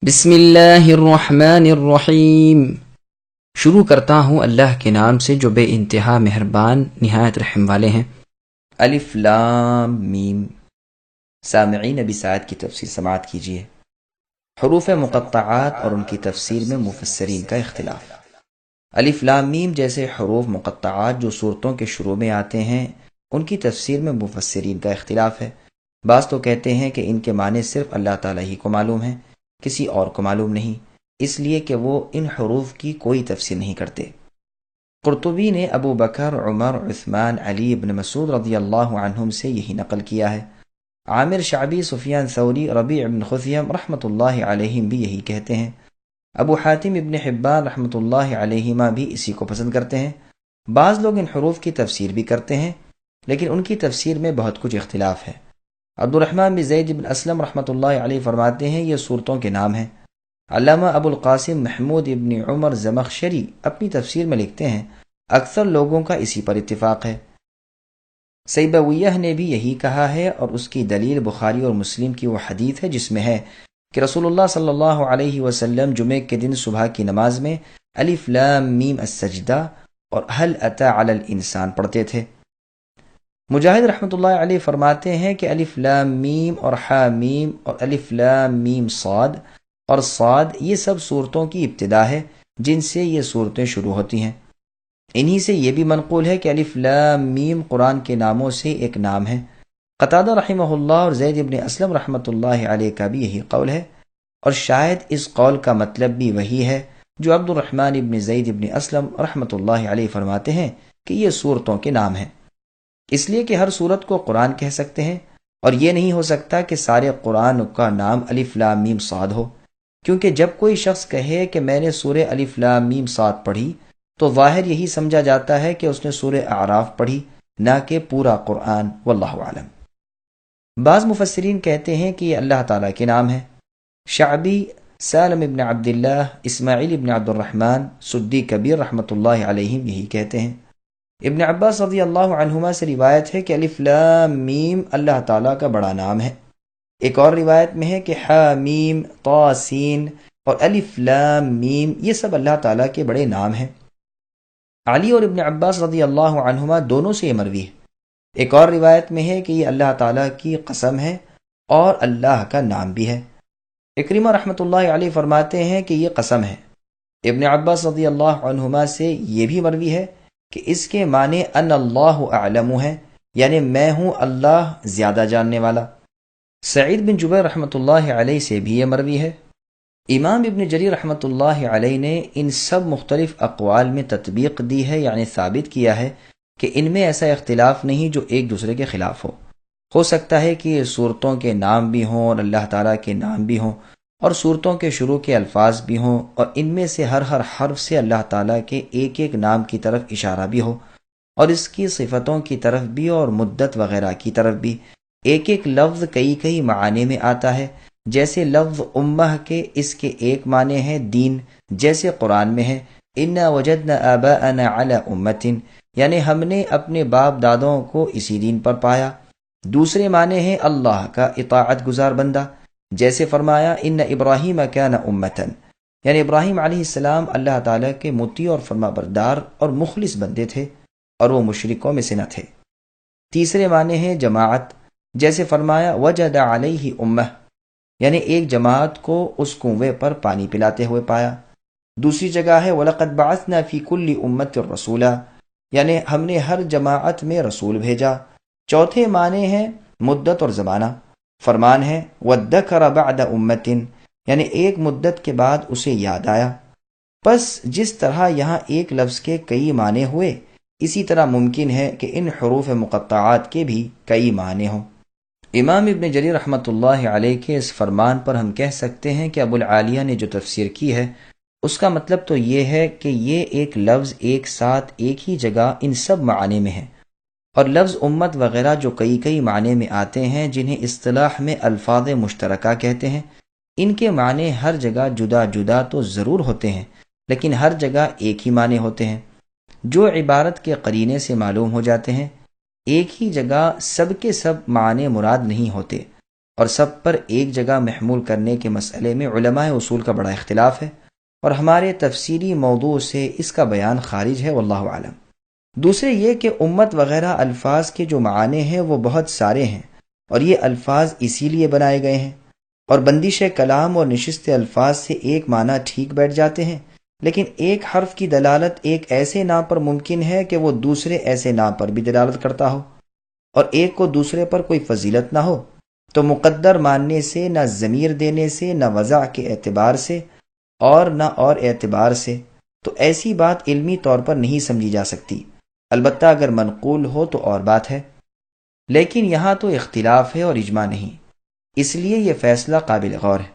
بسم اللہ الرحمن الرحیم۔ شروع کرتا ہوں اللہ کے نام سے جو بے انتہا مہربان نہایت رحم والے ہیں۔ الف لام میم۔ سامعین ابی سعد کی تفسیر سماعت کیجیے۔ حروف مقطعات اور ان کی تفسیر میں مفسرین کا اختلاف۔ الف لام میم جیسے حروف مقطعات جو سورتوں کے شروع میں آتے ہیں ان کی تفسیر میں مفسرین کا اختلاف ہے۔ بعض تو کہتے ہیں کہ ان کے معنی صرف اللہ تعالیٰ ہی کو معلوم ہیں، کسی اور کو معلوم نہیں، اس لیے کہ وہ ان حروف کی کوئی تفسیر نہیں کرتے۔ قرطبی نے ابو بکر، عمر، عثمان، علی ابن مسعود رضی اللہ عنہم سے یہی نقل کیا ہے۔ عامر شعبی، سفیان ثوری، ربیع بن خثیم رحمۃ اللہ علیہم بھی یہی کہتے ہیں۔ ابو حاتم ابن حبان رحمۃ اللہ علیہما بھی اسی کو پسند کرتے ہیں۔ بعض لوگ ان حروف کی تفسیر بھی کرتے ہیں لیکن ان کی تفسیر میں بہت کچھ اختلاف ہے۔ عبد الرحمن بن زید بن اسلم رحمۃ اللہ علیہ فرماتے ہیں یہ صورتوں کے نام ہیں۔ علامہ ابو القاسم محمود ابن عمر زمخشری اپنی تفسیر میں لکھتے ہیں اکثر لوگوں کا اسی پر اتفاق ہے۔ سیبویہ نے بھی یہی کہا ہے اور اس کی دلیل بخاری اور مسلم کی وہ حدیث ہے جس میں ہے کہ رسول اللہ صلی اللہ علیہ وسلم جمعے کے دن صبح کی نماز میں الف لام میم السجدہ اور هل اتى علی الانسان پڑھتے تھے۔ مجاہد رحمۃ اللہ علیہ فرماتے ہیں کہ الف لام میم اور حا میم اور الف لام میم صاد اور صاد یہ سب صورتوں کی ابتدا ہے جن سے یہ صورتیں شروع ہوتی ہیں۔ انہی سے یہ بھی منقول ہے کہ الف لام میم قرآن کے ناموں سے ایک نام ہے۔ قتادہ رحمہ اللہ اور زید ابن اسلم رحمۃ اللہ علیہ کا بھی یہی قول ہے، اور شاید اس قول کا مطلب بھی وہی ہے جو عبد الرحمن ابن زید ابن اسلم رحمۃ اللہ علیہ فرماتے ہیں کہ یہ صورتوں کے نام ہیں، اس لیے کہ ہر صورت کو قرآن کہہ سکتے ہیں، اور یہ نہیں ہو سکتا کہ سارے قرآن کا نام الف لام میم صاد ہو، کیونکہ جب کوئی شخص کہے کہ میں نے سورہ الف لام میم صاد پڑھی تو ظاہر یہی سمجھا جاتا ہے کہ اس نے سورہ اعراف پڑھی، نہ کہ پورا قرآن، واللہ اعلم۔ بعض مفسرین کہتے ہیں کہ یہ اللہ تعالیٰ کے نام ہے۔ شعبی، سالم ابن عبداللہ، اسماعیل ابن عبد الرحمن، سدی کبیر رحمۃ اللہ علیہم یہی کہتے ہیں۔ ابن عباس رضی اللہ عنہما سے روایت ہے کہ الف لام میم اللہ تعالیٰ کا بڑا نام ہے۔ ایک اور روایت میں ہے کہ حا میم، طا سین اور الف لام میم یہ سب اللہ تعالیٰ کے بڑے نام ہیں۔ علی اور ابن عباس رضی اللہ عنہما دونوں سے یہ مروی ہے۔ ایک اور روایت میں ہے کہ یہ اللہ تعالیٰ کی قسم ہے اور اللہ کا نام بھی ہے۔ اکرمہ رحمۃ اللہ علیہ فرماتے ہیں کہ یہ قسم ہے۔ ابن عباس رضی اللہ عنہما سے یہ بھی مروی ہے کہ اس کے معنی ان اللہ اعلم ہے، یعنی میں ہوں اللہ زیادہ جاننے والا۔ سعید بن جبیر رحمۃ اللہ علیہ سے بھی یہ مروی ہے۔ امام ابن جریر رحمۃ اللہ علیہ نے ان سب مختلف اقوال میں تطبیق دی ہے، یعنی ثابت کیا ہے کہ ان میں ایسا اختلاف نہیں جو ایک دوسرے کے خلاف ہو سکتا ہے کہ یہ صورتوں کے نام بھی ہوں اور اللہ تعالیٰ کے نام بھی ہوں، اور صورتوں کے شروع کے الفاظ بھی ہوں، اور ان میں سے ہر حرف سے اللہ تعالیٰ کے ایک ایک نام کی طرف اشارہ بھی ہو، اور اس کی صفتوں کی طرف بھی اور مدت وغیرہ کی طرف بھی۔ ایک ایک لفظ کئی معانی میں آتا ہے، جیسے لفظ امہ کے اس کے ایک معنی ہے دین، جیسے قرآن میں ہے انا وجدنا آباءنا علی امۃ، یعنی ہم نے اپنے باپ دادوں کو اسی دین پر پایا۔ دوسرے معنی ہے اللہ کا اطاعت گزار بندہ، جیسے فرمایا ان ابراہیم کان امۃ، یعنی ابراہیم علیہ السلام اللہ تعالیٰ کے مطیع اور فرما بردار اور مخلص بندے تھے اور وہ مشرکوں میں سے نہ تھے۔ تیسرے معنی ہے جماعت، جیسے فرمایا وجد علیہ امہ، یعنی ایک جماعت کو اس کنویں پر پانی پلاتے ہوئے پایا۔ دوسری جگہ ہے وَلَقَدْ بَعَثْنَا فِي كُلِّ أُمَّةٍ رَسُولًا، یعنی ہم نے ہر جماعت میں رسول بھیجا۔ چوتھے معنی ہے مدت اور زمانہ، فرمان ہے وَالذَّكَرَ بَعْدَ أُمَّةٍ، یعنی ایک مدت کے بعد اسے یاد آیا۔ پس جس طرح یہاں ایک لفظ کے کئی معنی ہوئے، اسی طرح ممکن ہے کہ ان حروف مقطعات کے بھی کئی معنی ہوں۔ امام ابن جریر رحمۃ اللہ علیہ کے اس فرمان پر ہم کہہ سکتے ہیں کہ ابو العالیہ نے جو تفسیر کی ہے اس کا مطلب تو یہ ہے کہ یہ ایک لفظ ایک ساتھ ایک ہی جگہ ان سب معانی میں ہے، اور لفظ امت وغیرہ جو کئی معنی میں آتے ہیں جنہیں اصطلاح میں الفاظ مشترکہ کہتے ہیں، ان کے معنی ہر جگہ جدا تو ضرور ہوتے ہیں لیکن ہر جگہ ایک ہی معنی ہوتے ہیں، جو عبارت کے قرینے سے معلوم ہو جاتے ہیں۔ ایک ہی جگہ سب کے سب معنی مراد نہیں ہوتے، اور سب پر ایک جگہ محمول کرنے کے مسئلے میں علماء اصول کا بڑا اختلاف ہے، اور ہمارے تفسیری موضوع سے اس کا بیان خارج ہے، واللہ اعلم۔ دوسرے یہ کہ امت وغیرہ الفاظ کے جو معنی ہیں وہ بہت سارے ہیں، اور یہ الفاظ اسی لیے بنائے گئے ہیں، اور بندش کلام اور نشست الفاظ سے ایک معنی ٹھیک بیٹھ جاتے ہیں، لیکن ایک حرف کی دلالت ایک ایسے نام پر ممکن ہے کہ وہ دوسرے ایسے نام پر بھی دلالت کرتا ہو، اور ایک کو دوسرے پر کوئی فضیلت نہ ہو، تو مقدر ماننے سے، نہ ضمیر دینے سے، نہ وضع کے اعتبار سے، اور نہ اور اعتبار سے، تو ایسی بات علمی طور پر نہیں سمجھی جا سکتی۔ البتہ اگر منقول ہو تو اور بات ہے، لیکن یہاں تو اختلاف ہے اور اجماع نہیں، اس لیے یہ فیصلہ قابل غور ہے۔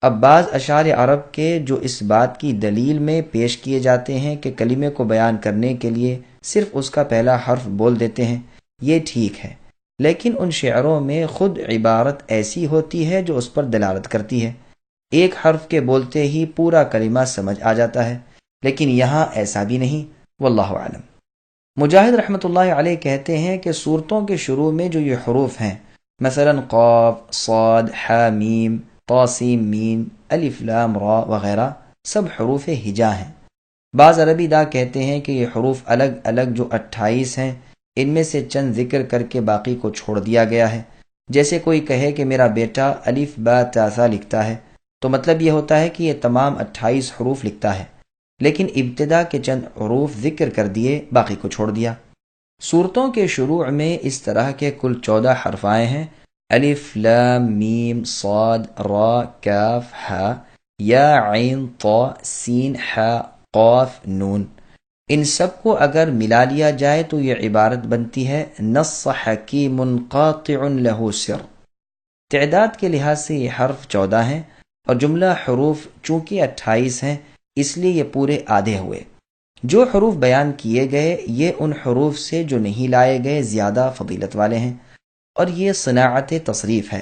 اب بعض اشعار عرب کے جو اس بات کی دلیل میں پیش کیے جاتے ہیں کہ کلمے کو بیان کرنے کے لیے صرف اس کا پہلا حرف بول دیتے ہیں، یہ ٹھیک ہے، لیکن ان شعروں میں خود عبارت ایسی ہوتی ہے جو اس پر دلالت کرتی ہے، ایک حرف کے بولتے ہی پورا کلمہ سمجھ آ جاتا ہے، لیکن یہاں ایسا بھی نہیں، واللہ اعلم۔ مجاہد رحمۃ اللہ علیہ کہتے ہیں کہ صورتوں کے شروع میں جو یہ حروف ہیں، مثلا قاف، صاد، ح، میم، طا، سین، میم، الف، لام، را وغیرہ، سب حروف ہجا ہیں۔ بعض عربی داں کہتے ہیں کہ یہ حروف الگ الگ جو 28 ہیں، ان میں سے چند ذکر کر کے باقی کو چھوڑ دیا گیا ہے۔ جیسے کوئی کہے کہ میرا بیٹا الف با تا ثا لکھتا ہے، تو مطلب یہ ہوتا ہے کہ یہ تمام 28 حروف لکھتا ہے، لیکن ابتدا کے چند حروف ذکر کر دیے، باقی کو چھوڑ دیا۔ صورتوں کے شروع میں اس طرح کے کل 14 حرف آئے ہیں: الف، لام، میم، صاد، را، کاف، ح، یا، عین، طا، سین، ح، قاف، نون۔ ان سب کو اگر ملا لیا جائے تو یہ عبارت بنتی ہے: نص حکیم قاطع لہ سر۔ تعداد کے لحاظ سے یہ حرف 14 ہیں، اور جملہ حروف چونکہ 28 ہیں، اس لیے یہ پورے آدھے ہوئے۔ جو حروف بیان کیے گئے یہ ان حروف سے جو نہیں لائے گئے زیادہ فضیلت والے ہیں، اور یہ صناعت تصریف ہے۔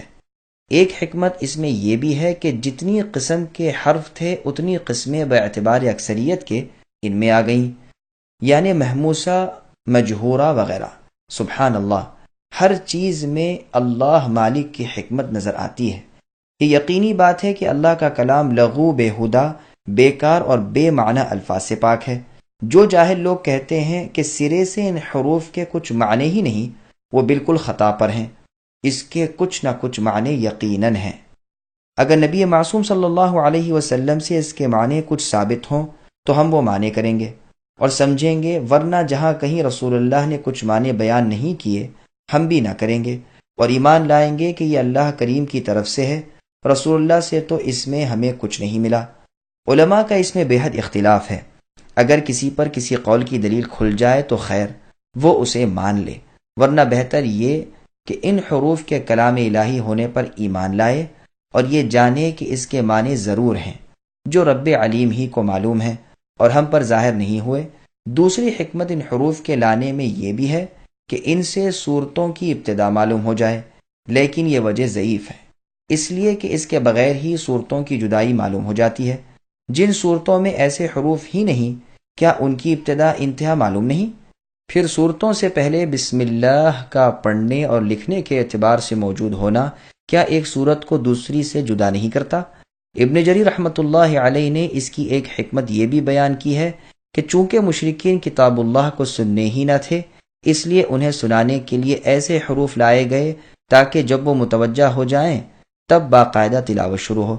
ایک حکمت اس میں یہ بھی ہے کہ جتنی قسم کے حرف تھے اتنی قسمیں باعتبار اکثریت کے ان میں آ گئیں، یعنی محموسہ، مجہورہ وغیرہ۔ سبحان اللہ، ہر چیز میں اللہ مالک کی حکمت نظر آتی ہے۔ یہ یقینی بات ہے کہ اللہ کا کلام لغو، بےہودہ، بیکار اور بے معنی الفاظ سے پاک ہے۔ جو جاہل لوگ کہتے ہیں کہ سرے سے ان حروف کے کچھ معنی ہی نہیں، وہ بالکل خطا پر ہیں، اس کے کچھ نہ کچھ معنی یقیناً ہیں۔ اگر نبی معصوم صلی اللہ علیہ وسلم سے اس کے معنی کچھ ثابت ہوں تو ہم وہ معنی کریں گے اور سمجھیں گے، ورنہ جہاں کہیں رسول اللہ نے کچھ معنی بیان نہیں کیے ہم بھی نہ کریں گے، اور ایمان لائیں گے کہ یہ اللہ کریم کی طرف سے ہے، رسول اللہ سے تو اس میں ہمیں کچھ نہیں ملا۔ علماء کا اس میں بے حد اختلاف ہے، اگر کسی پر کسی قول کی دلیل کھل جائے تو خیر، وہ اسے مان لے، ورنہ بہتر یہ کہ ان حروف کے کلام الہی ہونے پر ایمان لائے اور یہ جانے کہ اس کے معنی ضرور ہیں جو رب علیم ہی کو معلوم ہے اور ہم پر ظاہر نہیں ہوئے۔ دوسری حکمت ان حروف کے لانے میں یہ بھی ہے کہ ان سے صورتوں کی ابتدا معلوم ہو جائے، لیکن یہ وجہ ضعیف ہے، اس لیے کہ اس کے بغیر ہی صورتوں کی جدائی معلوم ہو جاتی ہے۔ جن صورتوں میں ایسے حروف ہی نہیں، کیا ان کی ابتدا انتہا معلوم نہیں؟ پھر صورتوں سے پہلے بسم اللہ کا پڑھنے اور لکھنے کے اعتبار سے موجود ہونا کیا ایک صورت کو دوسری سے جدا نہیں کرتا؟ ابن جریر رحمۃ اللہ علیہ نے اس کی ایک حکمت یہ بھی بیان کی ہے کہ چونکہ مشرکین کتاب اللہ کو سننے ہی نہ تھے، اس لیے انہیں سنانے کے لیے ایسے حروف لائے گئے تاکہ جب وہ متوجہ ہو جائیں تب باقاعدہ تلاوت شروع ہو،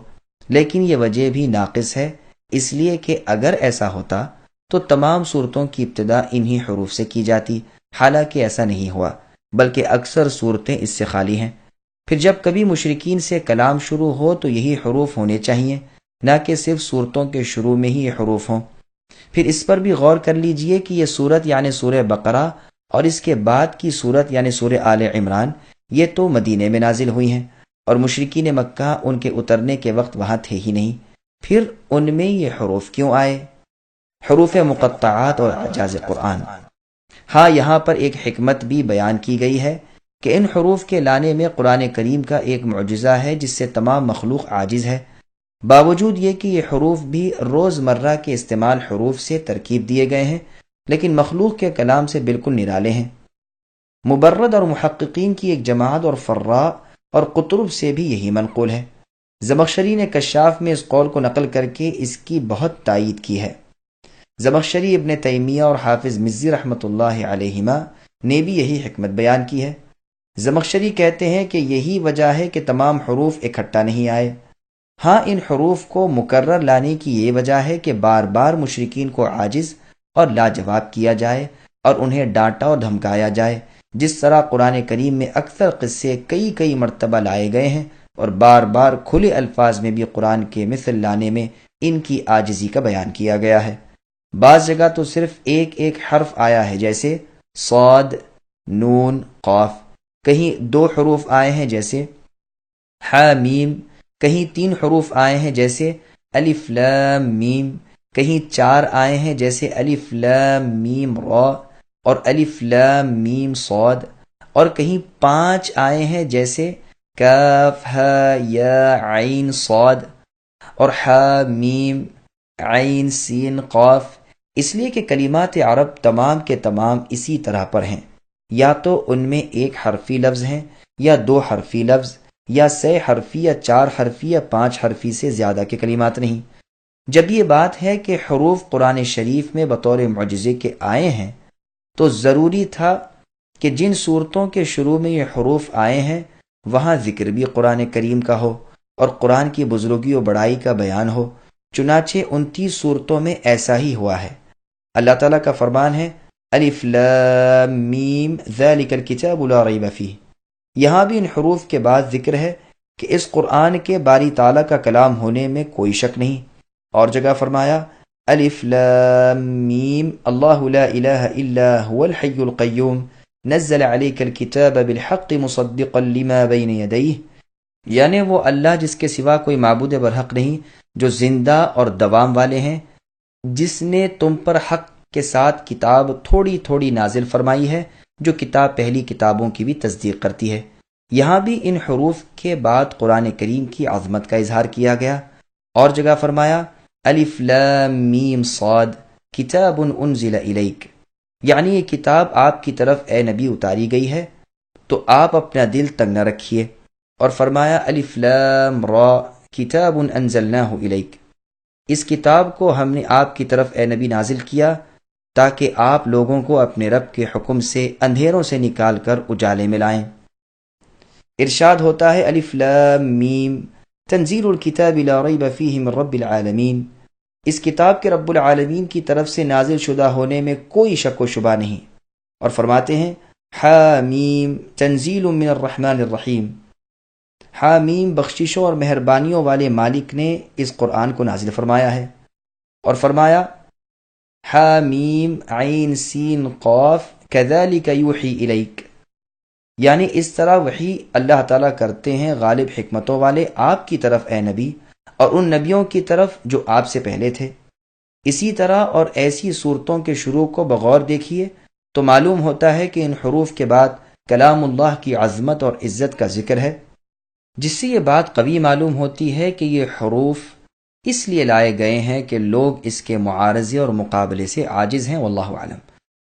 لیکن یہ وجہ بھی ناقص ہے، اس لیے کہ اگر ایسا ہوتا تو تمام صورتوں کی ابتدا انہی حروف سے کی جاتی، حالانکہ ایسا نہیں ہوا، بلکہ اکثر صورتیں اس سے خالی ہیں۔ پھر جب کبھی مشرکین سے کلام شروع ہو تو یہی حروف ہونے چاہیے، نہ کہ صرف صورتوں کے شروع میں ہی یہ حروف ہوں۔ پھر اس پر بھی غور کر لیجئے کہ یہ صورت یعنی سورہ بقرہ اور اس کے بعد کی صورت یعنی سورہ آل عمران یہ تو مدینے میں نازل ہوئی ہیں، اور مشرکین مکہ ان کے اترنے کے وقت وہاں تھے ہی نہیں، پھر ان میں یہ حروف کیوں آئے؟ حروف مقطعات اور اعجاز قرآن۔ ہاں، یہاں پر ایک حکمت بھی بیان کی گئی ہے کہ ان حروف کے لانے میں قرآن کریم کا ایک معجزہ ہے جس سے تمام مخلوق عاجز ہے، باوجود یہ کہ یہ حروف بھی روز مرہ کے استعمال حروف سے ترکیب دیے گئے ہیں، لیکن مخلوق کے کلام سے بالکل نرالے ہیں۔ مبرد اور محققین کی ایک جماعت اور فراء اور قطرب سے بھی یہی منقول ہے۔ زمخشری نے کشاف میں اس قول کو نقل کر کے اس کی بہت تائید کی ہے۔ زمخشری، ابن تیمیہ اور حافظ مزی رحمۃ اللہ علیہما نے بھی یہی حکمت بیان کی ہے۔ زمخشری کہتے ہیں کہ یہی وجہ ہے کہ تمام حروف اکٹھا نہیں آئے۔ ہاں، ان حروف کو مکرر لانے کی یہ وجہ ہے کہ بار بار مشرکین کو عاجز اور لاجواب کیا جائے اور انہیں ڈانٹا اور دھمکایا جائے، جس طرح قرآن کریم میں اکثر قصے کئی مرتبہ لائے گئے ہیں، اور بار بار کھلے الفاظ میں بھی قرآن کے مثل لانے میں ان کی عاجزی کا بیان کیا گیا ہے۔ بعض جگہ تو صرف ایک حرف آیا ہے، جیسے صاد، نون، قاف۔ کہیں 2 حروف آئے ہیں، جیسے حامیم۔ کہیں 3 حروف آئے ہیں، جیسے الف لام میم۔ کہیں 4 آئے ہیں، جیسے الف لام میم را اور الف لام میم صاد، اور کہیں 5 آئے ہیں، جیسے کاف ہا یا عین صاد اور حا میم عین سین قاف۔ اس لیے کہ کلمات عرب تمام کے تمام اسی طرح پر ہیں، یا تو ان میں 1 حرفی لفظ ہیں، یا 2 حرفی لفظ، یا 6 حرفی، یا 4 حرفی، یا 5 حرفی سے زیادہ کے کلمات نہیں۔ جب یہ بات ہے کہ حروف قرآن شریف میں بطور معجزے کے آئے ہیں، تو ضروری تھا کہ جن صورتوں کے شروع میں یہ حروف آئے ہیں وہاں ذکر بھی قرآن کریم کا ہو اور قرآن کی بزرگی و بڑائی کا بیان ہو۔ چنانچہ 29 صورتوں میں ایسا ہی ہوا ہے۔ اللہ تعالیٰ کا فرمان ہے الف لام میم ذالک الکتاب لا ریب فیہ۔ یہاں بھی ان حروف کے بعد ذکر ہے کہ اس قرآن کے باری تعالیٰ کا کلام ہونے میں کوئی شک نہیں۔ اور جگہ فرمایا الف لام میم اللہ لا الہ الا هو الحی القیوم نزل علیک الکتاب بالحق مصدقا لما بین یدیہ، یعنی وہ اللہ جس کے سوا کوئی معبود برحق نہیں، جو زندہ اور دوام والے ہیں، جس نے تم پر حق کے ساتھ کتاب تھوڑی تھوڑی نازل فرمائی ہے، جو کتاب پہلی کتابوں کی بھی تصدیق کرتی ہے۔ یہاں بھی ان حروف کے بعد قرآن کریم کی عظمت کا اظہار کیا گیا۔ اور جگہ فرمایا الف لام میم صاد کتاب انزل الیک، یعنی یہ کتاب آپ کی طرف اے نبی اتاری گئی ہے، تو آپ اپنا دل تنگ نہ رکھیے۔ اور فرمایا الف لام را کتاب انزلناہ الیک، اس کتاب کو ہم نے آپ کی طرف اے نبی نازل کیا تاکہ آپ لوگوں کو اپنے رب کے حکم سے اندھیروں سے نکال کر اجالے میں لائیں۔ ارشاد ہوتا ہے الف لام میم تنزیل الکتاب لا ریب فیہ من رب العالمین، اس کتاب کے رب العالمین کی طرف سے نازل شدہ ہونے میں کوئی شک و شبہ نہیں۔ اور فرماتے ہیں حامیم تنزیل من الرحمن الرحیم، حامیم بخششوں اور مہربانیوں والے مالک نے اس قرآن کو نازل فرمایا ہے۔ اور فرمایا حامیم عین سین قاف کذالک یوحی الیک، یعنی اس طرح وحی اللہ تعالیٰ کرتے ہیں غالب حکمتوں والے آپ کی طرف اے نبی، اور ان نبیوں کی طرف جو آپ سے پہلے تھے۔ اسی طرح اور ایسی صورتوں کے شروع کو بغور دیکھیے تو معلوم ہوتا ہے کہ ان حروف کے بعد کلام اللہ کی عظمت اور عزت کا ذکر ہے، جس سے یہ بات قوی معلوم ہوتی ہے کہ یہ حروف اس لیے لائے گئے ہیں کہ لوگ اس کے معارضے اور مقابلے سے عاجز ہیں۔ واللہ اعلم۔